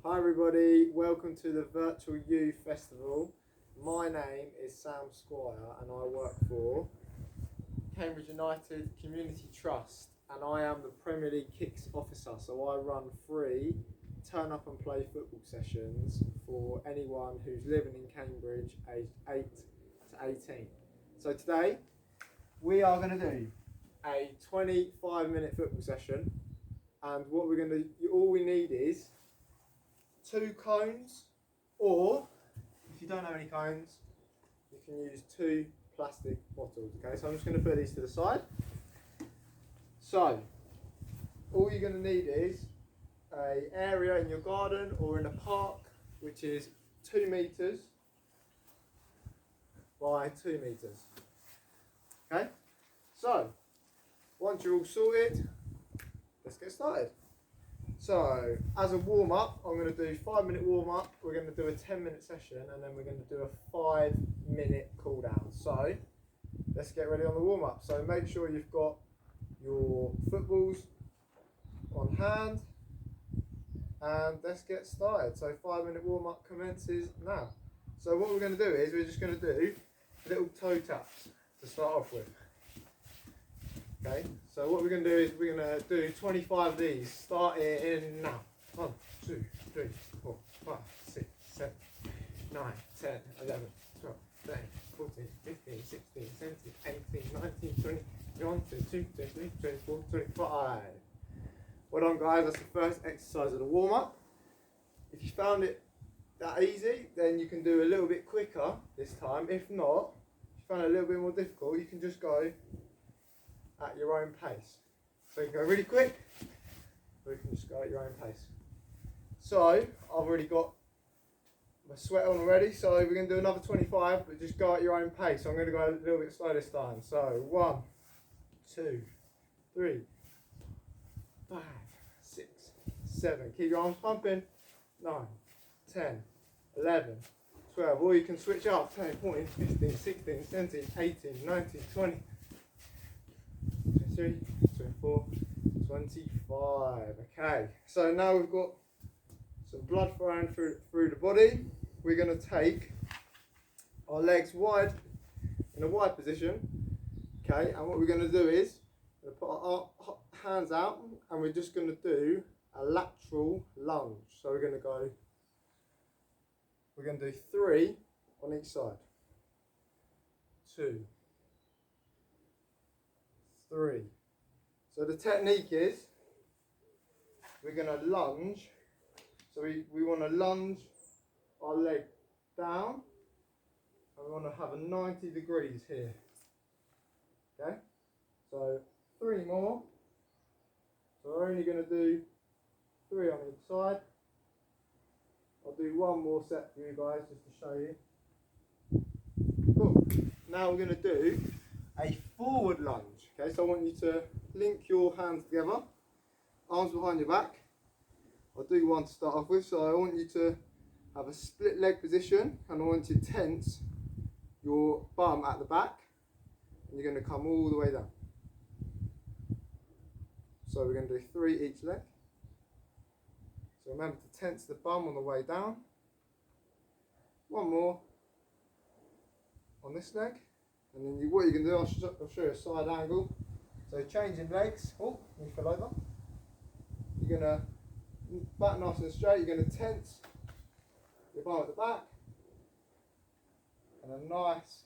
Hi everybody, welcome to the Virtual Youth Festival. My name is Sam Squire and I work for Cambridge United Community Trust and I am the Premier League Kicks Officer, so I run free turn up and play football sessions for anyone who's living in Cambridge aged 8 to 18. So today we are going to do a 25-minute football session, and what we're going to do, all we need is 2 cones, or if you don't have any cones, you can use 2 plastic bottles. Okay, so I'm just going to put these to the side. So all you're going to need is an area in your garden or in a park which is 2 meters by 2 meters. Okay, so once you're all sorted, let's get started. So as a warm up, I'm going to do 5-minute warm up, we're going to do a 10-minute session, and then we're going to do a 5-minute cool down. So let's get ready on the warm up. So make sure you've got your footballs on hand, and let's get started. So 5-minute warm up commences now. So what we're going to do is we're just going to do little toe taps to start off with. Okay, so what we're going to do is we're going to do 25 of these, starting in now. 1, 2, 3, 4, 5, 6, 7, 9, 10, 11, 12, 13, 14, 15, 16, 17, 18, 19, 20, 21, 22, 23, 24, 25. Well done guys, that's the first exercise of the warm up. If you found it that easy, then you can do a little bit quicker this time. If not, if you found it a little bit more difficult, you can just go at your own pace. So you can go really quick, or you can just go at your own pace. So I've already got my sweat on already, so we're going to do another 25, but just go at your own pace. So I'm going to go a little bit slow this time. So 1, 2, 3, 5, 6, 7. Keep your arms pumping. 9, 10, 11, 12. Or you can switch up. 10, 14, 15, 16, 17, 18, 19, 20. 23, 24, 25. Okay, so now we've got some blood flowing through the body. We're going to take our legs wide, in a wide position. Okay, and what we're going to do is we're going to put our hands out and we're just going to do a lateral lunge. So we're going to do 3 on each side. 2, 3. So the technique is we're going to lunge. So we want to lunge our leg down, and we want to have a 90 degrees here. Okay, so 3 more. So we're only going to do 3 on each side. I'll do 1 more set for you guys just to show you. Cool. Now we're going to do a forward lunge. Okay, so I want you to link your hands together, arms behind your back. I'll do 1 to start off with. So I want you to have a split leg position, and I want you to tense your bum at the back, and you're going to come all the way down. So we're going to do 3 each leg. So remember to tense the bum on the way down. 1 more on this leg. And then what you can do, I'll show you a side angle. So changing legs. Oh, you fell over. You're going to back nice and straight. You're going to tense your bum at the back. And a nice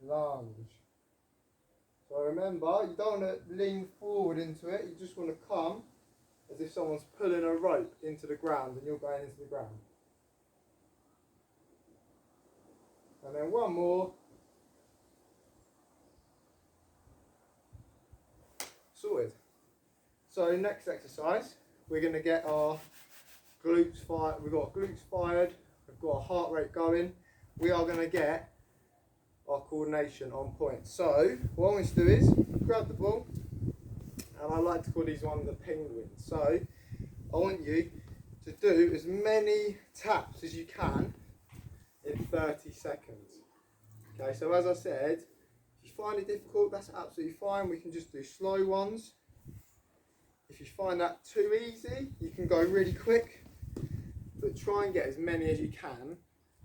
lunge. So remember, you don't want to lean forward into it. You just want to come as if someone's pulling a rope into the ground and you're going into the ground. And then 1 more. Sorted. So next exercise, we're going to get our glutes fired. We've got glutes fired, we've got our heart rate going. We are going to get our coordination on point. So what I want you to do is grab the ball, and I like to call these ones the penguins. So I want you to do as many taps as you can in 30 seconds. Okay, so as I said, if you find it difficult, that's absolutely fine. We can just do slow ones. If you find that too easy, you can go really quick. But but try and get as many as you can,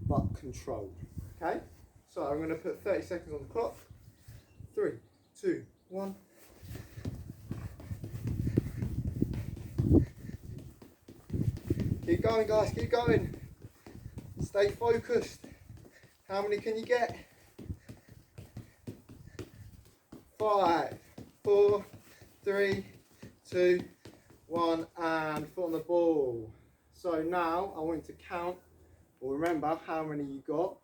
but controlled. Okay? So I'm going to put 30 seconds on the clock. 3, 2, 1. Keep going, guys, keep going. Stay focused. How many can you get? 5, 4, 3, 2, 1, and foot on the ball. So now I want you to count or remember how many you got,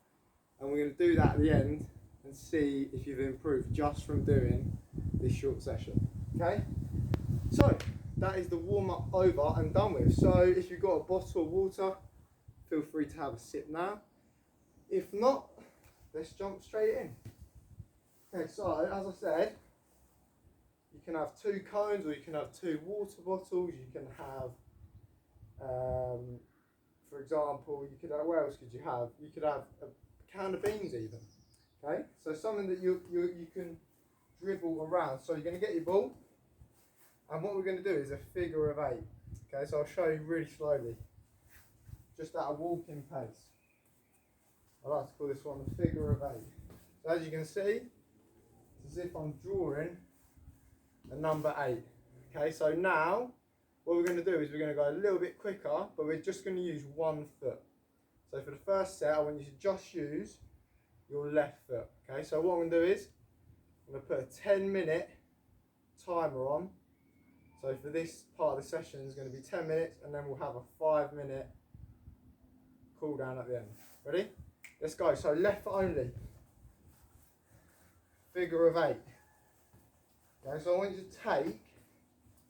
and we're going to do that at the end and see if you've improved just from doing this short session. Okay? So that is the warm-up over and done with. So if you've got a bottle of water, feel free to have a sip now. If not, let's jump straight in. Okay, so as I said, you can have 2 cones or you can have 2 water bottles. You can have, for example, you could have, what else could you have? You could have a can of beans even. Okay, so something that you can dribble around. So you're going to get your ball, and what we're going to do is a figure of 8. Okay, so I'll show you really slowly, just at a walking pace. I like to call this one a figure of 8. So as you can see, it's as if I'm drawing a number 8. Okay, so now what we're going to do is we're going to go a little bit quicker, but we're just going to use one foot. So for the first set, I want you to just use your left foot. Okay, so what I'm going to do is I'm going to put a 10-minute timer on. So for this part of the session, it's going to be 10 minutes, and then we'll have a 5-minute cool down at the end. Ready? Let's go. So left foot only. Figure of 8. Okay, so I want you to take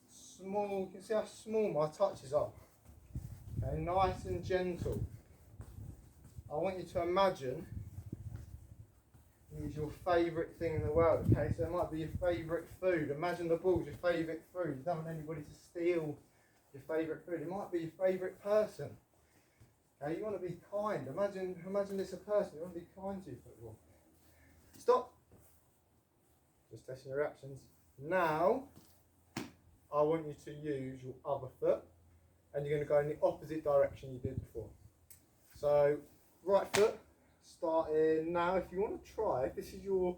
small, you can see how small my touches are. Okay, nice and gentle. I want you to imagine it's your favourite thing in the world. Okay, so it might be your favourite food. Imagine the ball's your favourite food. You don't want anybody to steal your favourite food. It might be your favourite person. Okay, you want to be kind. Imagine it's a person. You want to be kind to your football. Stop. Just testing your reactions. Now, I want you to use your other foot, and you're going to go in the opposite direction you did before. So, right foot, starting now. If you want to try, if this is your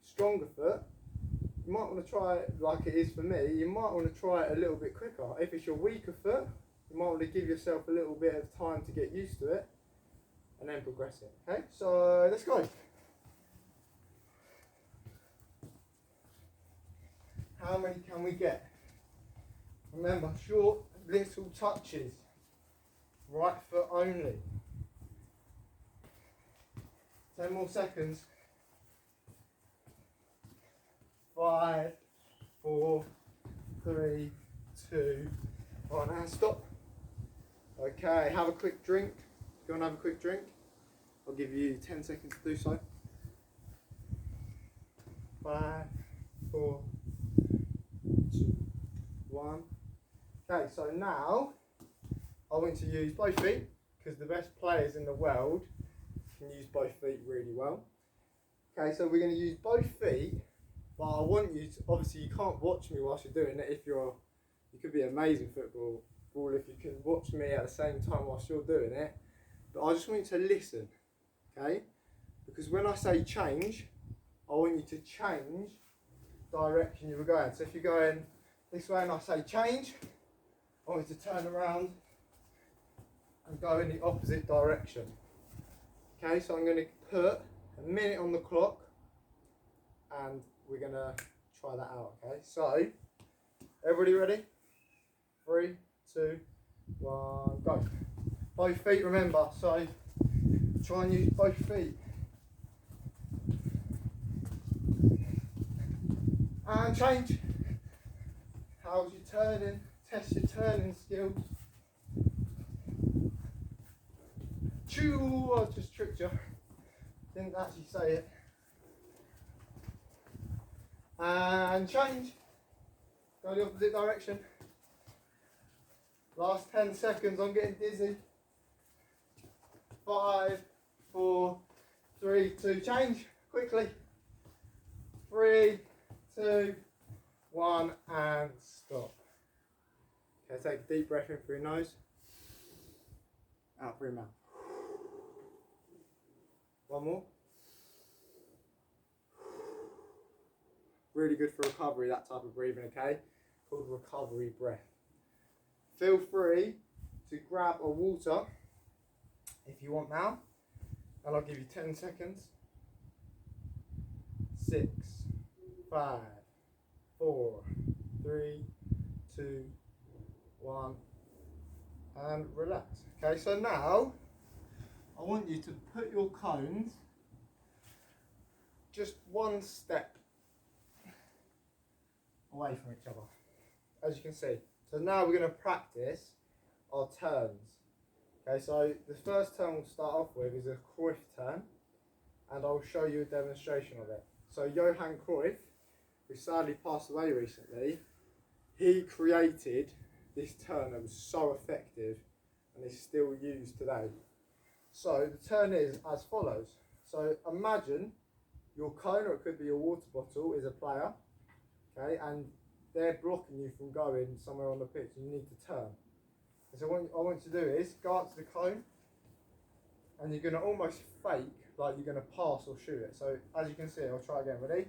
stronger foot, you might want to try it like it is for me. You might want to try it a little bit quicker. If it's your weaker foot, you might want to give yourself a little bit of time to get used to it, and then progress it. Okay, so let's go. How many can we get? Remember, short little touches. Right foot only. 10 more seconds. 5, 4, 3, 2, 1, and stop. Okay, have a quick drink. If you want to have a quick drink, I'll give you 10 seconds to do so. 5, 4, 2, 1. Okay, so now I want to use both feet, because the best players in the world can use both feet really well. Okay, so we're going to use both feet, but I want you to, obviously you can't watch me whilst you're doing it. You could be amazing football if you can watch me at the same time whilst you're doing it. But I just want you to listen, okay? Because when I say change, I want you to change direction you were going. So if you're going this way and I say change, I want you to turn around and go in the opposite direction. Okay, so I'm going to put a minute on the clock and we're going to try that out. Okay, so everybody ready? 3, 2, 1, go. Both feet, remember, so try and use both feet. And change. How's your turning? Test your turning skills. Choo, I just tricked you. Didn't actually say it. And change. Go the opposite direction. Last 10 seconds, I'm getting dizzy. 5, 4, 3, 2, change. Quickly. 3, 2, 1, and stop. Okay, take a deep breath in through your nose. Out through your mouth. One more. Really good for recovery, that type of breathing, okay? Called recovery breath. Feel free to grab a water if you want now, and I'll give you 10 seconds. 6, 5, 4, 3, 2, 1, and relax. Okay, so now I want you to put your cones just one step away from each other, as you can see. So now we're going to practice our turns. Okay, so the first turn we'll start off with is a Cruyff turn, and I'll show you a demonstration of it. So Johan Cruyff, who sadly passed away recently, he created this turn that was so effective and is still used today. So the turn is as follows. So imagine your cone, or it could be your water bottle, is a player, okay, and they're blocking you from going somewhere on the pitch and you need to turn. And so what I want you to do is go up to the cone and you're going to almost fake like you're going to pass or shoot it. So as you can see, I'll try again, ready?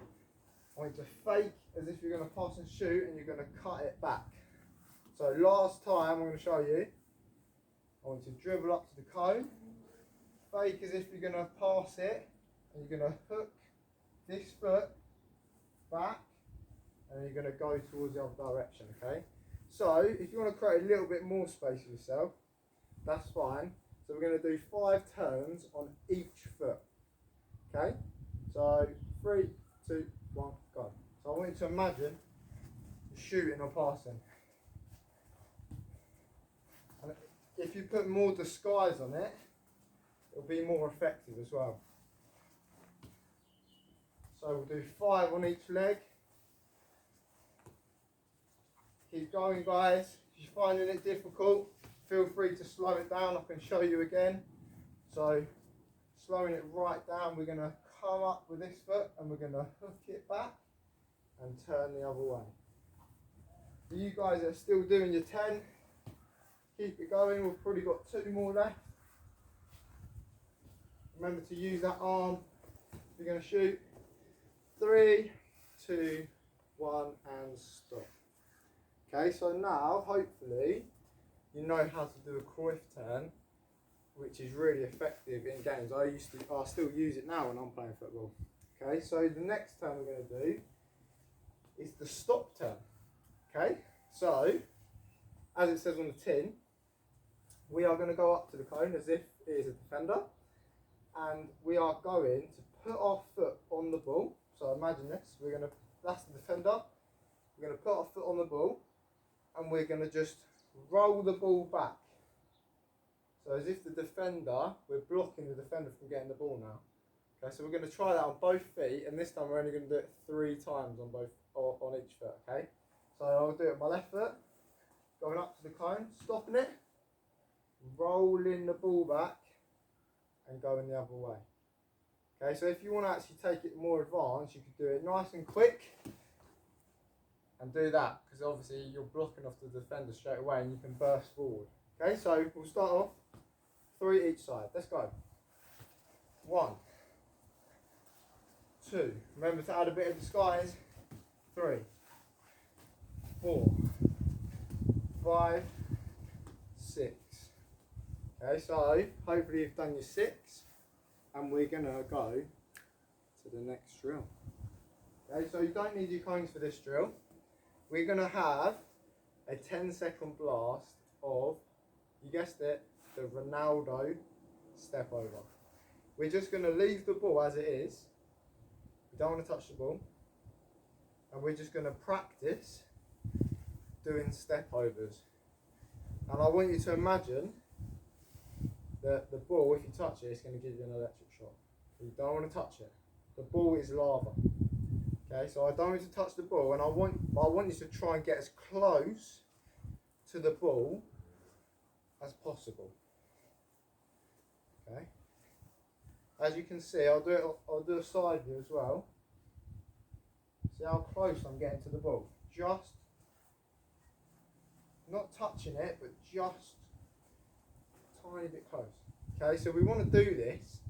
I want you to fake as if you're going to pass and shoot, and you're going to cut it back. So last time I'm going to show you, I want you to dribble up to the cone, fake as if you're going to pass it, and you're going to hook this foot back, and then you're going to go towards the other direction, okay? So if you want to create a little bit more space for yourself, that's fine. So we're going to do 5 turns on each foot, okay? So 3, 2, 1, go. So I want you to imagine shooting or passing. And if you put more disguise on it, it'll be more effective as well. So we'll do 5 on each leg. Keep going, guys. If you're finding it difficult, feel free to slow it down. I can show you again. So slowing it right down, we're going to come up with this foot and we're going to hook it back and turn the other way. For you guys that are still doing your 10, keep it going. We've probably got 2 more left. Remember to use that arm if you're going to shoot. 3, 2, 1, and stop. Okay, so now hopefully you know how to do a Cruyff turn, which is really effective in games. I still use it now when I'm playing football. Okay, so the next turn we're going to do is the stop turn. Okay, so as it says on the tin, we are going to go up to the cone as if it is a defender, and we are going to put our foot on the ball. So imagine this, that's the defender, we're going to put our foot on the ball, and we're going to just roll the ball back. So as if the defender, we're blocking the defender from getting the ball now. Okay, so we're going to try that on both feet, and this time we're only going to do it 3 times on each foot, okay? So I'll do it with my left foot, going up to the cone, stopping it, rolling the ball back, and going the other way. Okay, so if you want to actually take it more advanced, you could do it nice and quick, and do that, because obviously you're blocking off the defender straight away and you can burst forward. Okay, so we'll start off 3 each side. Let's go. 1, 2. Remember to add a bit of disguise. 3, 4, 5, 6. Okay, so hopefully you've done your 6, and we're going to go to the next drill. Okay, so you don't need your cones for this drill. We're going to have a 10-second blast of, you guessed it, the Ronaldo step over. We're just going to leave the ball as it is. We don't want to touch the ball. And we're just going to practice doing step overs. And I want you to imagine that the ball, if you touch it, it's going to give you an electric shock. You don't want to touch it. The ball is lava. Okay, so I don't want you to touch the ball, and I want you to try and get as close to the ball as possible. Okay. As you can see, I'll do a side view as well. See how close I'm getting to the ball. Just not touching it, but just a tiny bit close. Okay, so we want to do this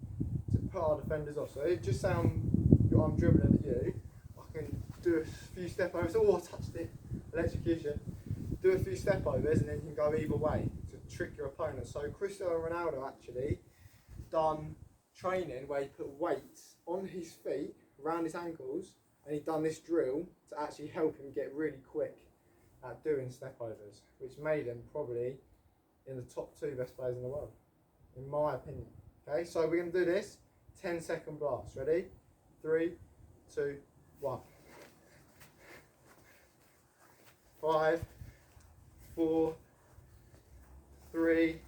to put our defenders off. So it just sound I'm dribbling at you. I can do a few step overs. Oh, I touched it. Electrocution. Do a few step overs and then you can go either way to trick your opponent. So Cristiano Ronaldo actually done training where he put weights on his feet around his ankles, and he done this drill to actually help him get really quick at doing step overs, which made him probably in the top 2 best players in the world, in my opinion. Okay, so we're going to do this 10-second blast. Ready? 3, 2, 1. 5, 4, 3,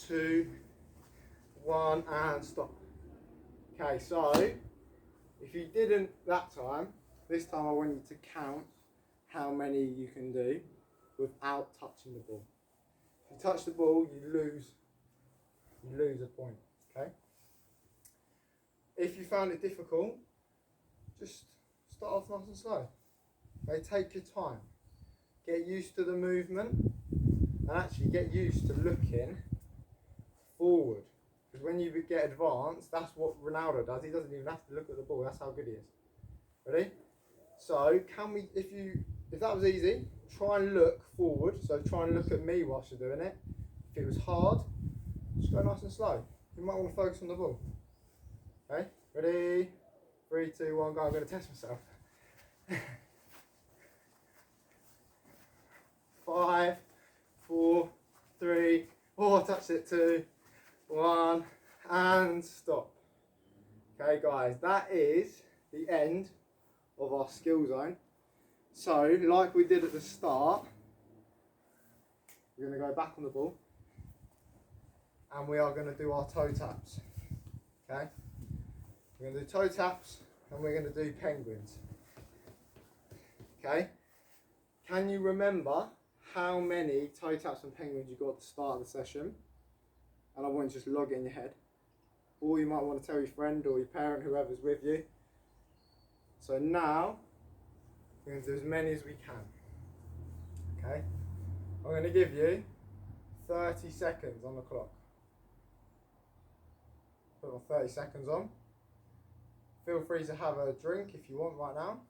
2, 1, and stop. Okay, so if you didn't that time, this time I want you to count how many you can do without touching the ball. If you touch the ball, you lose a point. Okay. If you found it difficult, just start off nice and slow. Okay, take your time. Get used to the movement, and actually get used to looking forward. Because when you get advanced, that's what Ronaldo does. He doesn't even have to look at the ball. That's how good he is. Ready? So, if that was easy, try and look forward. So try and look at me whilst you're doing it. If it was hard, just go nice and slow. You might want to focus on the ball. Okay? Ready? 3, 2, 1, go. I'm going to test myself. 5, 4, 3, oh, I touched it. 2, 1, and stop. Okay, guys, that is the end of our skill zone. So, like we did at the start, we're going to go back on the ball, and we are going to do our toe taps. Okay, we're going to do toe taps, and we're going to do penguins. Okay, can you remember how many toe taps and penguins you got at the start of the session? And I want you to just log it in your head. Or you might want to tell your friend or your parent, whoever's with you. So now, we're going to do as many as we can. Okay? I'm going to give you 30 seconds on the clock. Put my 30 seconds on. Feel free to have a drink if you want right now.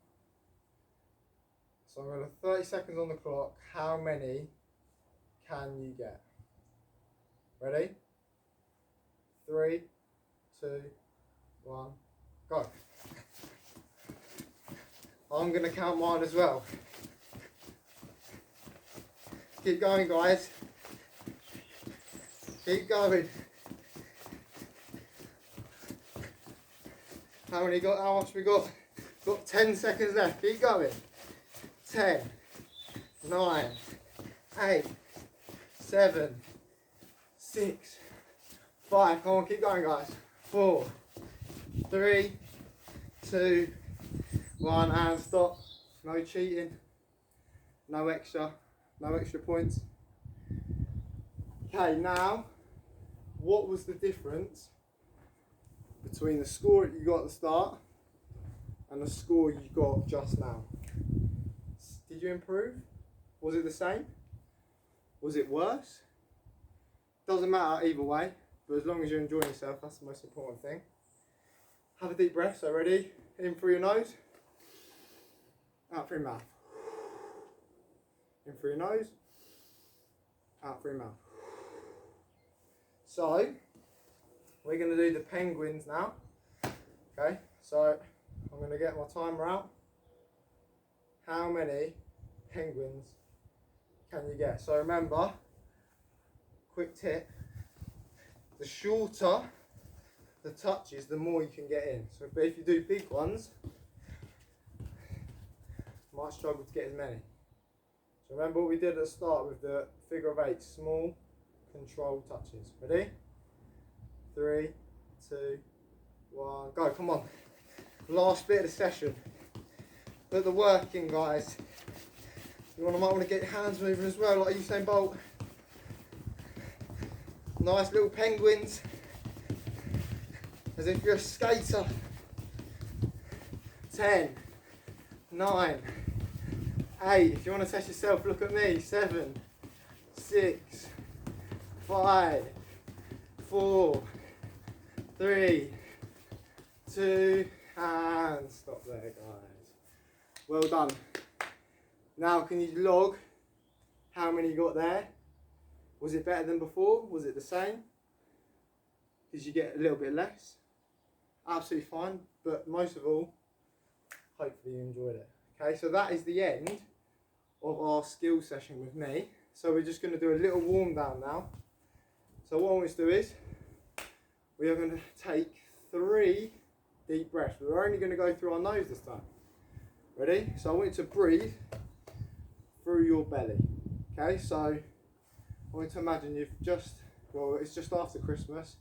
So I'm going to 30 seconds on the clock. How many can you get? Ready? 3, 2, 1, go. I'm going to count mine as well. Keep going, guys. Keep going. How much we got? Got 10 seconds left. Keep going. 10, 9, 8, 7, 6, 5. Come on, keep going, guys. 4, 3, 2, 1, and stop. No cheating. No extra points. Okay, now, what was the difference between the score you got at the start and the score you got just now? Did you improve? Was it the same? Was it worse? Doesn't matter either way, but as long as you're enjoying yourself, that's the most important thing. Have a deep breath, so ready? In through your nose, out through your mouth. In through your nose, out through your mouth. So, we're going to do the penguins now. Okay, so I'm going to get my timer out. How many penguins can you get? So remember, quick tip, the shorter the touches, the more you can get in. So if you do big ones, you might struggle to get as many. So remember what we did at the start with the figure of 8, small controlled touches. Ready? 3, 2, 1, go, come on. Last bit of the session. Put the work in, guys. You might want to get your hands moving as well, like Usain Bolt. Nice little penguins. As if you're a skater. 10, 9, 8. If you want to test yourself, look at me. 7, 6, 5, 4, 3, 2, and stop there, guys. Well done. Now can you log how many you got there? Was it better than before? Was it the same? Did you get a little bit less? Absolutely fine, but most of all, hopefully you enjoyed it. Okay, so that is the end of our skill session with me. So we're just going to do a little warm down now. So what I want to do is, we are going to take 3 deep breaths. We're only going to go through our nose this time. Ready? So I want you to breathe through your belly. Okay, so I want you to imagine you've just, well, it's just after Christmas,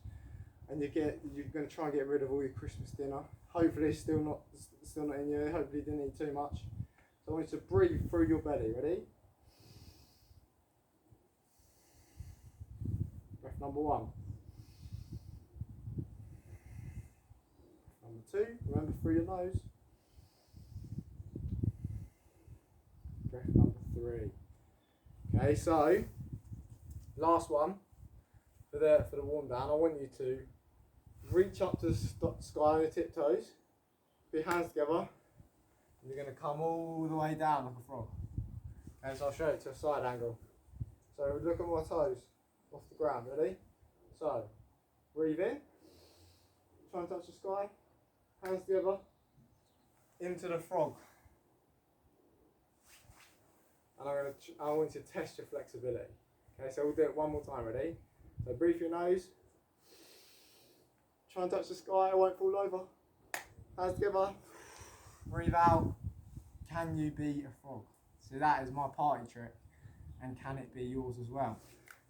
and you're going to try and get rid of all your Christmas dinner. Hopefully it's still not in you. Hopefully you didn't eat too much. So I want you to breathe through your belly. Ready? Breath number 1. Number 2. Remember, through your nose. Breath number 3. Okay, so last one for the warm down. I want you to reach up to the sky on your tiptoes. Put your hands together, and you're going to come all the way down like a frog. Okay, so I'll show it to a side angle. So look at my toes off the ground. Ready? So breathe in, try and touch the sky, hands together, into the frog. And I want you to test your flexibility. Okay, so we'll do it one more time. Ready? So breathe through your nose. Try and touch the sky, it won't fall over. Hands together. Breathe out. Can you be a frog? So that is my party trick. And can it be yours as well?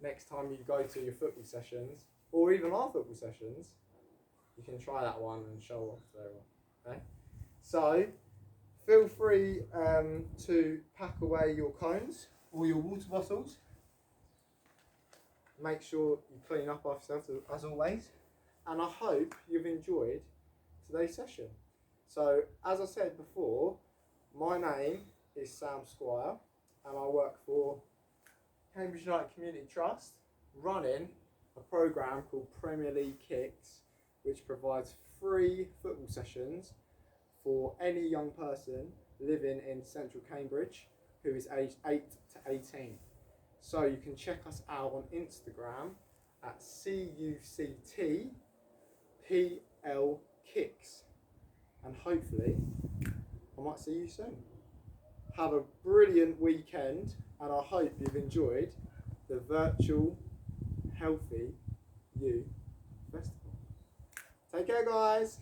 Next time you go to your football sessions, or even our football sessions, you can try that one and show off very well. Okay? So, feel free to pack away your cones or your water bottles. Make sure you clean up after yourself as always. And I hope you've enjoyed today's session. So, as I said before, my name is Sam Squire, and I work for Cambridge United Community Trust, running a programme called Premier League Kicks, which provides free football sessions for any young person living in central Cambridge who is aged 8 to 18. So you can check us out on Instagram at CUCT PL Kicks, and hopefully I might see you soon. Have a brilliant weekend, and I hope you've enjoyed the virtual Healthy You Festival. Take care, guys.